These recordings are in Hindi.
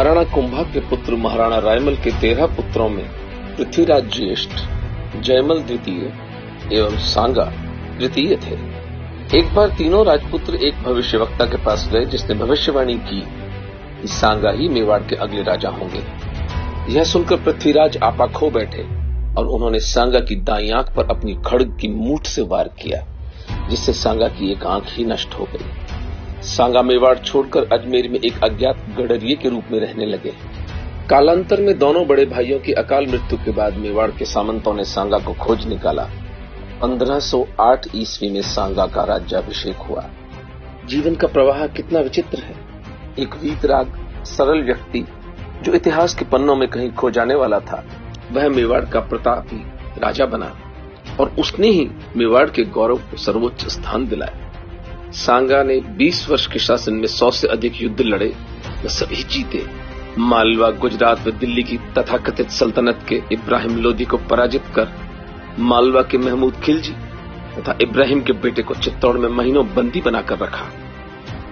महाराणा कुंभा के पुत्र महाराणा रायमल के 13 पुत्रों में पृथ्वीराज ज्येष्ठ, जयमल द्वितीय एवं सांगा तृतीय थे। एक बार तीनों राजपुत्र एक भविष्यवक्ता के पास गए, जिसने भविष्यवाणी की कि सांगा ही मेवाड़ के अगले राजा होंगे। यह सुनकर पृथ्वीराज आपा खो बैठे और उन्होंने सांगा की दाईं आंख पर अपनी खड्ग की मूठ से वार किया, जिससे सांगा की एक आंख ही नष्ट हो गई। सांगा मेवाड़ छोड़कर अजमेर में एक अज्ञात गडरिये के रूप में रहने लगे। कालांतर में दोनों बड़े भाइयों की अकाल मृत्यु के बाद मेवाड़ के सामंतों ने सांगा को खोज निकाला। 1508 ईस्वी में सांगा का राज्याभिषेक हुआ। जीवन का प्रवाह कितना विचित्र है। एक वीतराग सरल व्यक्ति जो इतिहास के पन्नों में कहीं खो जाने वाला था, वह मेवाड़ का प्रतापी राजा बना और उसने ही मेवाड़ के गौरव को सर्वोच्च स्थान दिलाया। सांगा ने 20 वर्ष के शासन में 100 से अधिक युद्ध लड़े, वे सभी जीते। मालवा, गुजरात व दिल्ली की तथाकथित सल्तनत के इब्राहिम लोधी को पराजित कर मालवा के महमूद खिलजी तथा इब्राहिम के बेटे को चित्तौड़ में महीनों बंदी बनाकर रखा।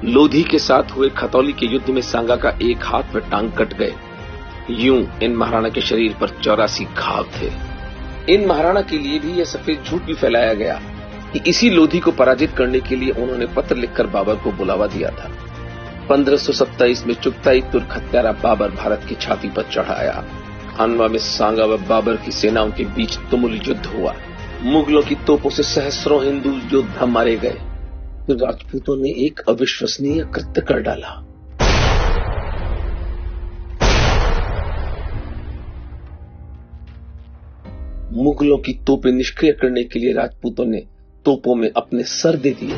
लोधी के साथ हुए खतौली के युद्ध में सांगा का एक हाथ व टांग कट गए। यूं इन महाराणा के शरीर पर 84 घाव थे। इन महाराणा के लिए भी यह सफेद झूठ भी फैलाया गया कि इसी लोधी को पराजित करने के लिए उन्होंने पत्र लिखकर बाबर को बुलावा दिया था। 1527 में चुगताई तुर्क हत्यारा बाबर भारत की छाती पर चढ़ आया। खानवा में सांगा व बाबर की सेनाओं के बीच तुमुल युद्ध हुआ। मुगलों की तोपों से सहस्रों हिंदू योद्धा मारे गए। तो राजपूतों ने एक अविश्वसनीय कृत्य कर डाला। मुगलों की तोपें निष्क्रिय करने के लिए राजपूतों ने तोपों में अपने सर दे दिए।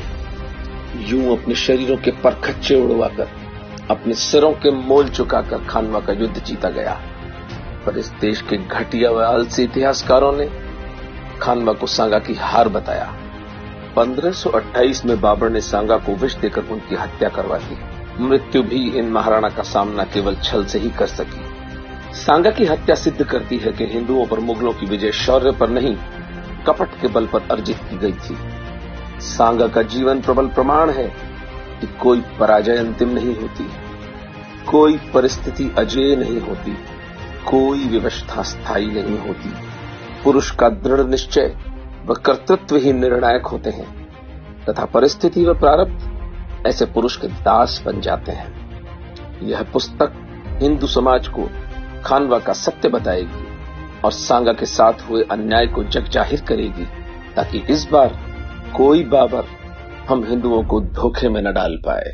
यूं अपने शरीरों के परखच्चे उड़वाकर, अपने सिरों के मोल चुकाकर खानवा का युद्ध जीता गया। पर इस देश के घटिया व आलसी इतिहासकारों ने खानवा को सांगा की हार बताया। 1528 में बाबर ने सांगा को विष देकर उनकी हत्या करवा दी। मृत्यु भी इन महाराणा का सामना केवल छल से ही कर सकी। सांगा की हत्या सिद्ध करती है कि हिंदुओं पर मुगलों की विजय शौर्य पर नहीं, कपट के बल पर अर्जित की गई थी। सांगा का जीवन प्रबल प्रमाण है कि कोई पराजय अंतिम नहीं होती, कोई परिस्थिति अजेय नहीं होती, कोई विवशता स्थायी नहीं होती। पुरुष का दृढ़ निश्चय व कर्तृत्व ही निर्णायक होते हैं तथा परिस्थिति व प्रारब्ध ऐसे पुरुष के दास बन जाते हैं। यह पुस्तक हिंदू समाज को खानवा का सत्य बताएगी और सांगा के साथ हुए अन्याय को जग जाहिर करेगी, ताकि इस बार कोई बाबर हम हिंदुओं को धोखे में न डाल पाए।